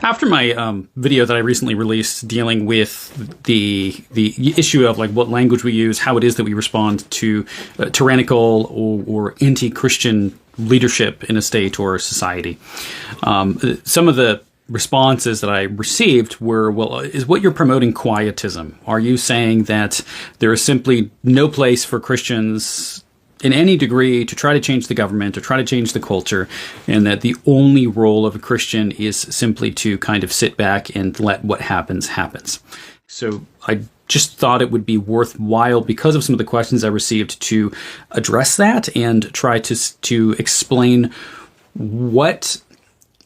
After my video that I recently released dealing with the issue of like what language we use, how it is that we respond to tyrannical or anti-Christian leadership in a state or a society, some of the responses that I received were, well, is what you're promoting quietism? Are you saying that there is simply no place for Christians in any degree to try to change the government or try to change the culture, and that the only role of a Christian is simply to kind of sit back and let what happens happens? So I just thought it would be worthwhile, because of some of the questions I received, to address that and try to explain what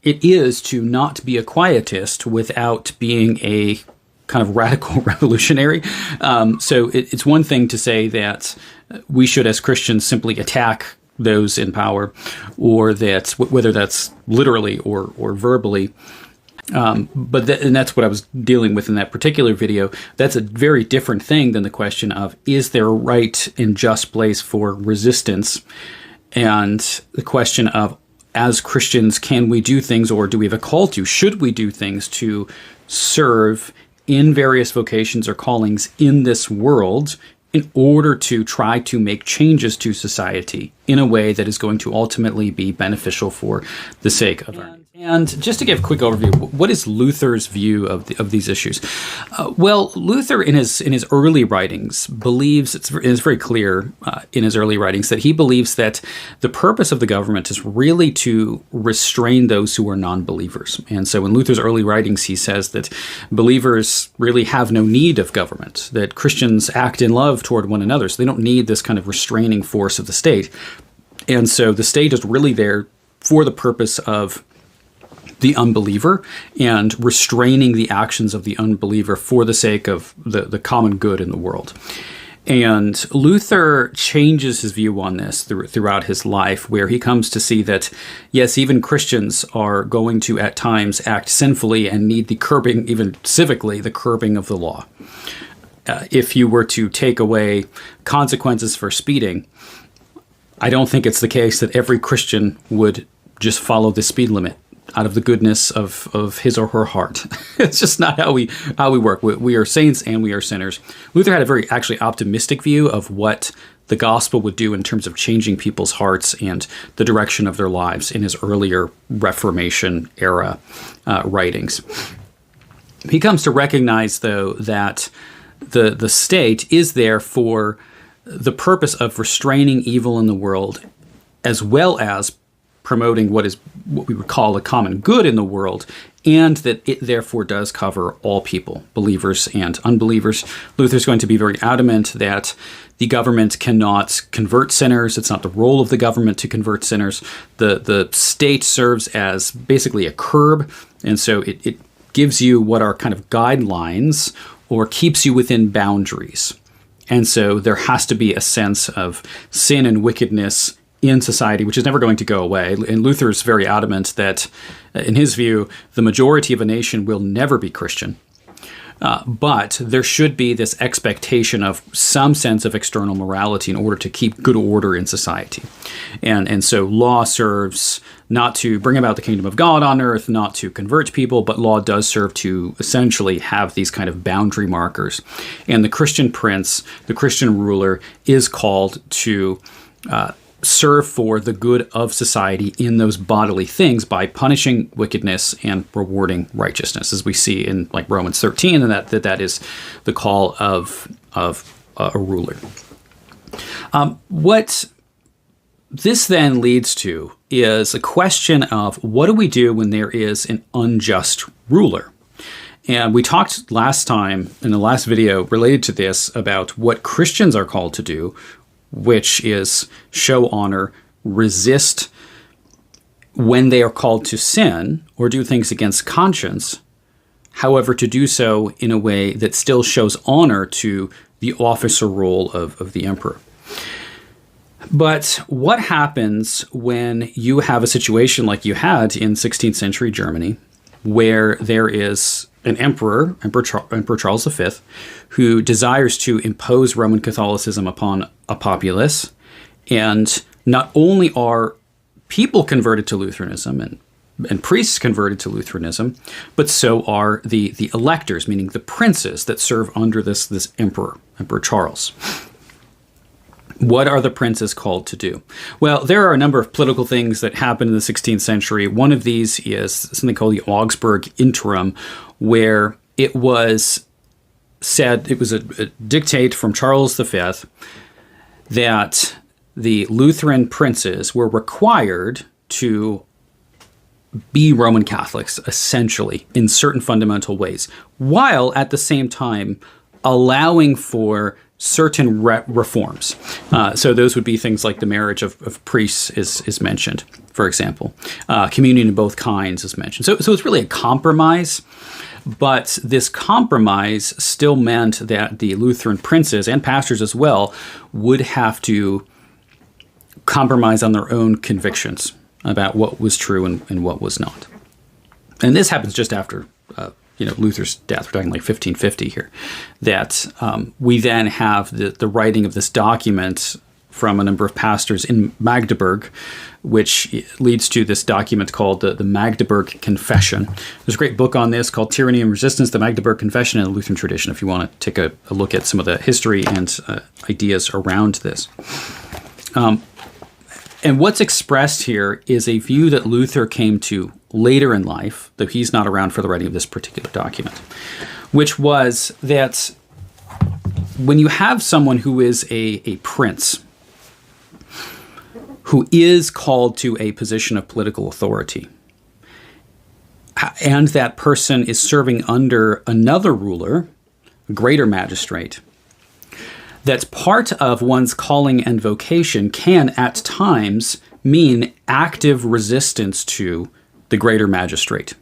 it is to not be a quietist without being a kind of radical revolutionary. So it's one thing to say that we should, as Christians, simply attack those in power, or that whether that's literally or verbally. But that's what I was dealing with in that particular video. That's a very different thing than the question of, is there a right and just place for resistance? And the question of, as Christians, can we do things, or do we have a call to? Should we do things to serve in various vocations or callings in this world in order to try to make changes to society in a way that is going to ultimately be beneficial for the sake of our... And just to give a quick overview, what is Luther's view of these issues? Well, Luther in his early writings believes, it's very clear in his early writings, that he believes that the purpose of the government is really to restrain those who are non-believers. And so in Luther's early writings, he says that believers really have no need of government, that Christians act in love toward one another, so they don't need this kind of restraining force of the state. And so the state is really there for the purpose of the unbeliever and restraining the actions of the unbeliever for the sake of the common good in the world. And Luther changes his view on this throughout his life, where he comes to see that, yes, even Christians are going to at times act sinfully and need the curbing, even civically, the curbing of the law. If you were to take away consequences for speeding, I don't think it's the case that every Christian would just follow the speed limit out of the goodness of his or her heart. It's just not how we work. We are saints and we are sinners. Luther had a very actually optimistic view of what the gospel would do in terms of changing people's hearts and the direction of their lives in his earlier Reformation era writings. He comes to recognize, though, that the state is there for the purpose of restraining evil in the world, as well as promoting what we would call a common good in the world, and that it therefore does cover all people, believers and unbelievers. Luther's going to be very adamant that the government cannot convert sinners. It's not the role of the government to convert sinners. The state serves as basically a curb, and so it gives you what are kind of guidelines or keeps you within boundaries. And so there has to be a sense of sin and wickedness in society, which is never going to go away. And Luther's very adamant that, in his view, the majority of a nation will never be Christian. But there should be this expectation of some sense of external morality in order to keep good order in society. And so law serves not to bring about the kingdom of God on earth, not to convert people, but law does serve to essentially have these kind of boundary markers. And the Christian prince, the Christian ruler, is called to serve for the good of society in those bodily things by punishing wickedness and rewarding righteousness, as we see in like Romans 13, and that is the call of a ruler. What this then leads to is a question of, what do we do when there is an unjust ruler? And we talked last time in the last video related to this about what Christians are called to do, which is show honor, resist when they are called to sin or do things against conscience, however, to do so in a way that still shows honor to the officer role of the emperor. But what happens when you have a situation like you had in 16th century Germany, where there is an emperor, Emperor Charles V, who desires to impose Roman Catholicism upon a populace, and not only are people converted to Lutheranism, and and priests converted to Lutheranism, but so are the electors, meaning the princes that serve under this emperor, Emperor Charles. What are the princes called to do? Well, there are a number of political things that happened in the 16th century. One of these is something called the Augsburg Interim, where it was said, it was a dictate from Charles V that the Lutheran princes were required to be Roman Catholics, essentially, in certain fundamental ways, while at the same time allowing for certain reforms. So those would be things like the marriage of priests is mentioned, for example. Communion of both kinds is mentioned. So it's really a compromise, but this compromise still meant that the Lutheran princes and pastors as well would have to compromise on their own convictions about what was true and what was not. And this happens just after Luther's death. We're talking like 1550 here. That we then have the writing of this document from a number of pastors in Magdeburg, which leads to this document called the Magdeburg Confession. There's a great book on this called Tyranny and Resistance, the Magdeburg Confession in the Lutheran Tradition, if you want to take a look at some of the history and ideas around this. And what's expressed here is a view that Luther came to later in life, though he's not around for the writing of this particular document, which was that when you have someone who is a prince, who is called to a position of political authority, and that person is serving under another ruler, a greater magistrate, that part of one's calling and vocation can at times mean active resistance to the greater magistrate.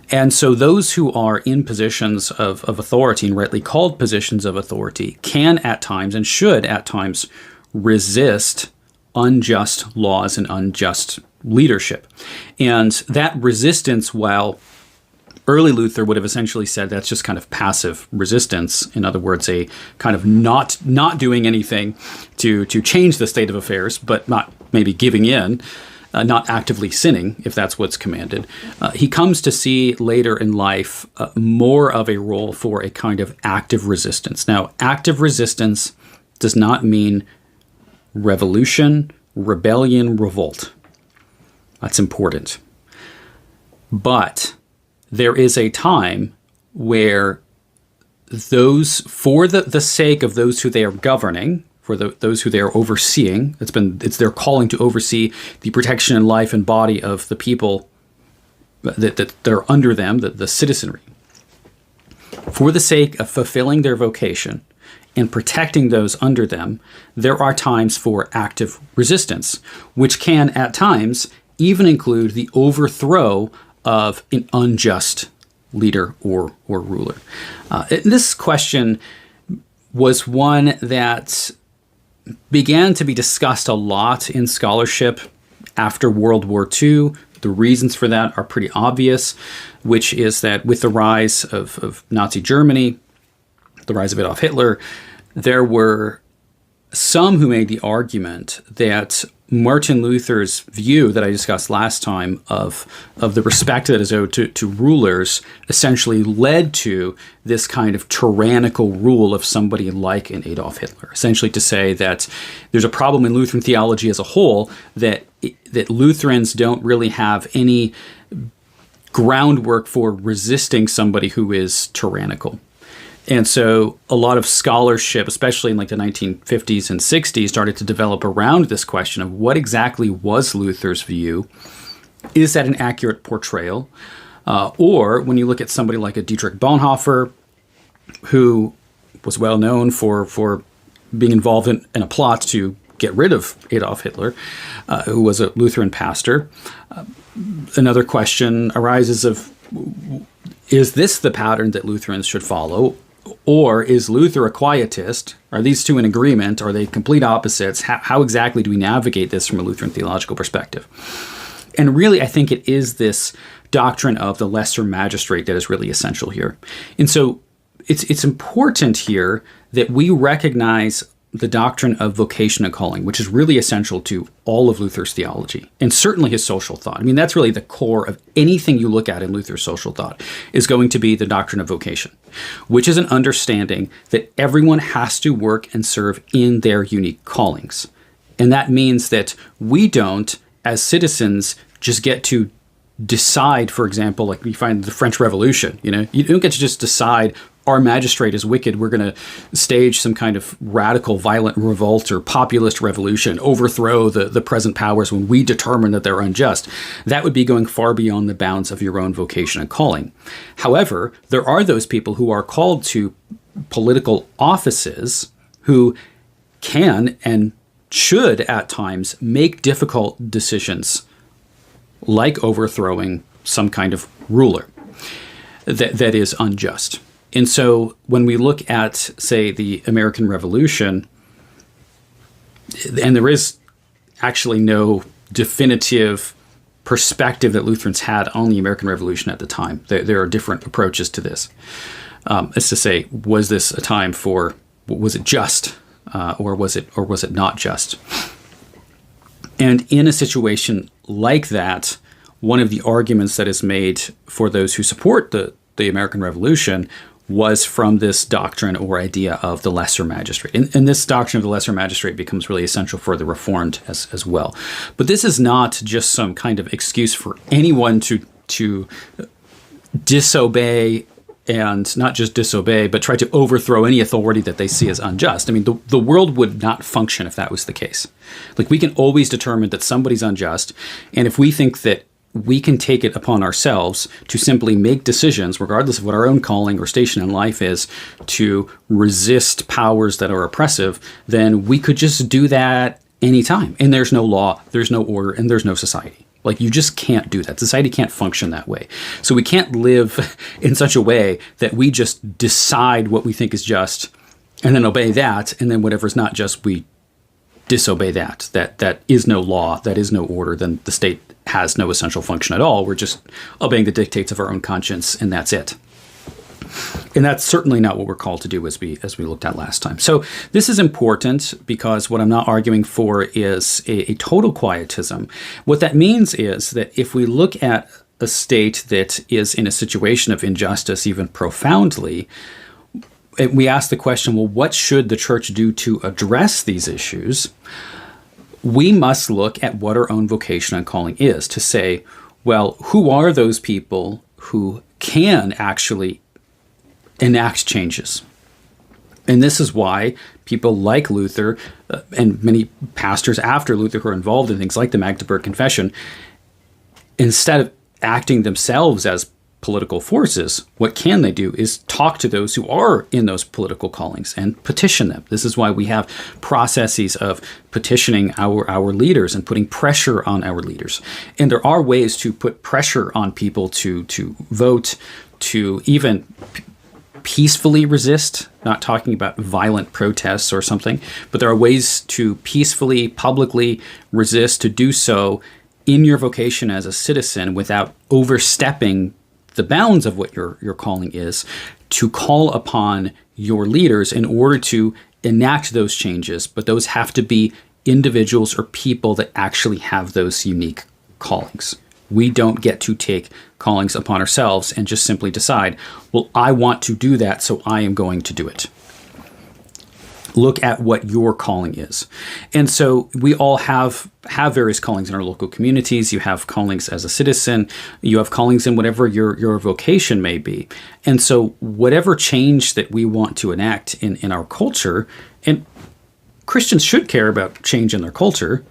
And so those who are in positions of authority, and rightly called positions of authority, can at times and should at times resist unjust laws and unjust leadership. And that resistance, while early Luther would have essentially said that's just kind of passive resistance. In other words, a kind of not doing anything to change the state of affairs, but not maybe giving in, not actively sinning, if that's what's commanded. He comes to see later in life more of a role for a kind of active resistance. Now, active resistance does not mean revolution, rebellion, revolt. That's important. But there is a time where those, for the sake of those who they are governing, for those who they are overseeing, it's their calling to oversee the protection and life and body of the people that they're under them, the citizenry. For the sake of fulfilling their vocation and protecting those under them, there are times for active resistance, which can at times even include the overthrow of an unjust leader or ruler. This question was one that began to be discussed a lot in scholarship after World War II. The reasons for that are pretty obvious, which is that with the rise of Nazi Germany, the rise of Adolf Hitler, there were some who made the argument that Martin Luther's view that I discussed last time of the respect that is owed to rulers essentially led to this kind of tyrannical rule of somebody like an Adolf Hitler. Essentially to say that there's a problem in Lutheran theology as a whole that Lutherans don't really have any groundwork for resisting somebody who is tyrannical. And so a lot of scholarship, especially in like the 1950s and 60s, started to develop around this question of what exactly was Luther's view? Is that an accurate portrayal? Or when you look at somebody like a Dietrich Bonhoeffer, who was well known for being involved in a plot to get rid of Adolf Hitler, who was a Lutheran pastor, another question arises of, is this the pattern that Lutherans should follow? Or is Luther a quietist? Are these two in agreement? Are they complete opposites? How exactly do we navigate this from a Lutheran theological perspective? And really, I think it is this doctrine of the lesser magistrate that is really essential here. And so it's important here that we recognize the doctrine of vocation and calling, which is really essential to all of Luther's theology, and certainly his social thought. I mean, that's really the core of anything you look at in Luther's social thought, is going to be the doctrine of vocation, which is an understanding that everyone has to work and serve in their unique callings. And that means that we don't, as citizens, just get to decide, for example, like we find the French Revolution, you don't get to just decide our magistrate is wicked, we're going to stage some kind of radical violent revolt or populist revolution, overthrow the present powers when we determine that they're unjust. That would be going far beyond the bounds of your own vocation and calling. However, there are those people who are called to political offices who can and should at times make difficult decisions, like overthrowing some kind of ruler that is unjust. And so when we look at, say, the American Revolution, and there is actually no definitive perspective that Lutherans had on the American Revolution at the time. There are different approaches to this. As to say, was this a time for, was it just, or was it not just? And in a situation like that, one of the arguments that is made for those who support the American Revolution was from this doctrine or idea of the lesser magistrate. And this doctrine of the lesser magistrate becomes really essential for the Reformed as well. But this is not just some kind of excuse for anyone to disobey, and not just disobey, but try to overthrow any authority that they see as unjust. I mean, the world would not function if that was the case. Like, we can always determine that somebody's unjust, and if we think that we can take it upon ourselves to simply make decisions, regardless of what our own calling or station in life is, to resist powers that are oppressive, then we could just do that anytime. And there's no law, there's no order, and there's no society. Like, you just can't do that. Society can't function that way. So we can't live in such a way that we just decide what we think is just and then obey that, and then whatever's not just, we disobey that. That is no law, that is no order, then the state has no essential function at all. We're just obeying the dictates of our own conscience, and that's it. And that's certainly not what we're called to do, as we looked at last time. So this is important, because what I'm not arguing for is a total quietism. What that means is that if we look at a state that is in a situation of injustice, even profoundly, we ask the question, well, what should the church do to address these issues? We must look at what our own vocation and calling is, to say, well, who are those people who can actually enact changes? And this is why people like Luther and many pastors after Luther who are involved in things like the Magdeburg Confession, instead of acting themselves as political forces, what can they do is talk to those who are in those political callings and petition them. This is why we have processes of petitioning our leaders and putting pressure on our leaders. And there are ways to put pressure on people to vote, to even peacefully resist, not talking about violent protests or something, but there are ways to peacefully, publicly resist, to do so in your vocation as a citizen without overstepping the bounds of what your calling is, to call upon your leaders in order to enact those changes. But those have to be individuals or people that actually have those unique callings. We don't get to take callings upon ourselves and just simply decide, well, I want to do that, so I am going to do it. Look at what your calling is. And so we all have various callings in our local communities. You have callings as a citizen. You have callings in whatever your vocation may be. And so whatever change that we want to enact in our culture, and Christians should care about change in their culture,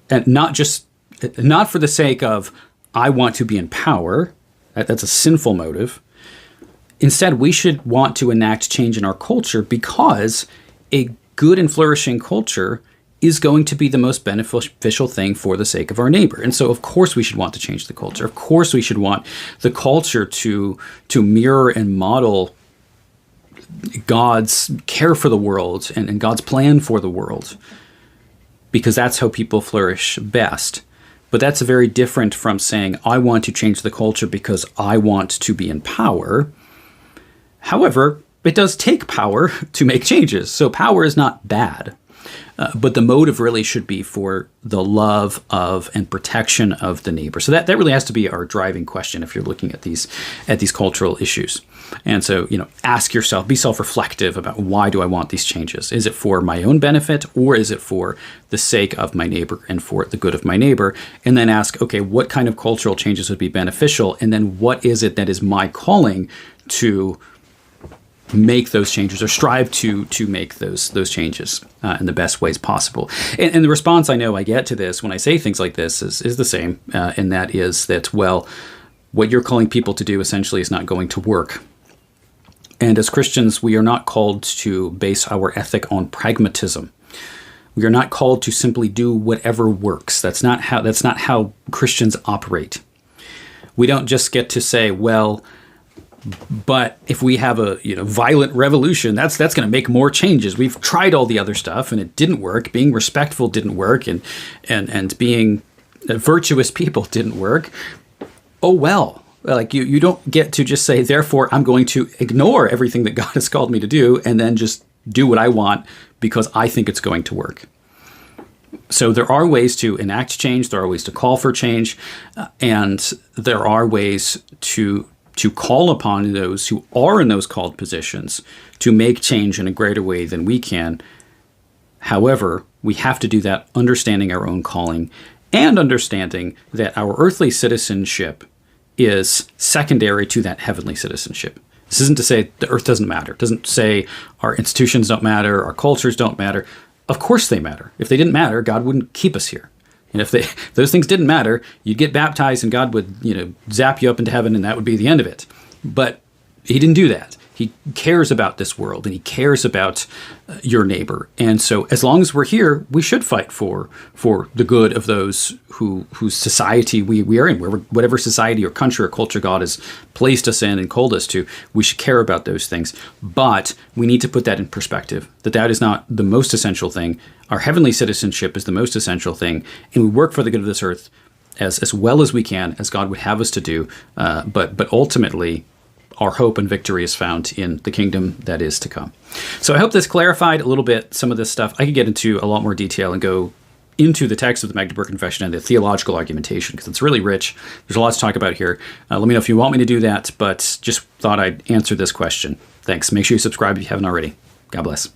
and not for the sake of, I want to be in power. That's a sinful motive. Instead, we should want to enact change in our culture because a good and flourishing culture is going to be the most beneficial thing for the sake of our neighbor. And so, of course, we should want to change the culture. Of course, we should want the culture to mirror and model God's care for the world and God's plan for the world, because that's how people flourish best. But that's very different from saying, I want to change the culture because I want to be in power. However, it does take power to make changes. So power is not bad. But the motive really should be for the love of and protection of the neighbor. So that really has to be our driving question if you're looking at these cultural issues. And so, ask yourself, be self-reflective about, why do I want these changes? Is it for my own benefit, or is it for the sake of my neighbor and for the good of my neighbor? And then ask, okay, what kind of cultural changes would be beneficial? And then what is it that is my calling to make those changes, or strive to make those changes in the best ways possible. And the response I know I get to this when I say things like this is the same, and that is that, well, what you're calling people to do essentially is not going to work. And as Christians, we are not called to base our ethic on pragmatism. We are not called to simply do whatever works. That's not how Christians operate. We don't just get to say, well, but if we have a violent revolution, that's going to make more changes. We've tried all the other stuff and it didn't work. Being respectful didn't work, and being virtuous people didn't work. Oh well, like you don't get to just say, therefore I'm going to ignore everything that God has called me to do and then just do what I want because I think it's going to work. So there are ways to enact change. There are ways to call for change, and there are ways to call upon those who are in those called positions to make change in a greater way than we can. However, we have to do that understanding our own calling and understanding that our earthly citizenship is secondary to that heavenly citizenship. This isn't to say the earth doesn't matter. It doesn't say our institutions don't matter, our cultures don't matter. Of course they matter. If they didn't matter, God wouldn't keep us here. And if those things didn't matter, you'd get baptized and God would, zap you up into heaven, and that would be the end of it. But he didn't do that. He cares about this world, and he cares about your neighbor. And so as long as we're here, we should fight for the good of those whose society we are in. Whatever society or country or culture God has placed us in and called us to, we should care about those things. But we need to put that in perspective, that is not the most essential thing. Our heavenly citizenship is the most essential thing, and we work for the good of this earth as well as we can, as God would have us to do. But ultimately, our hope and victory is found in the kingdom that is to come. So I hope this clarified a little bit some of this stuff. I could get into a lot more detail and go into the text of the Magdeburg Confession and the theological argumentation, because it's really rich. There's a lot to talk about here. Let me know if you want me to do that, but just thought I'd answer this question. Thanks. Make sure you subscribe if you haven't already. God bless.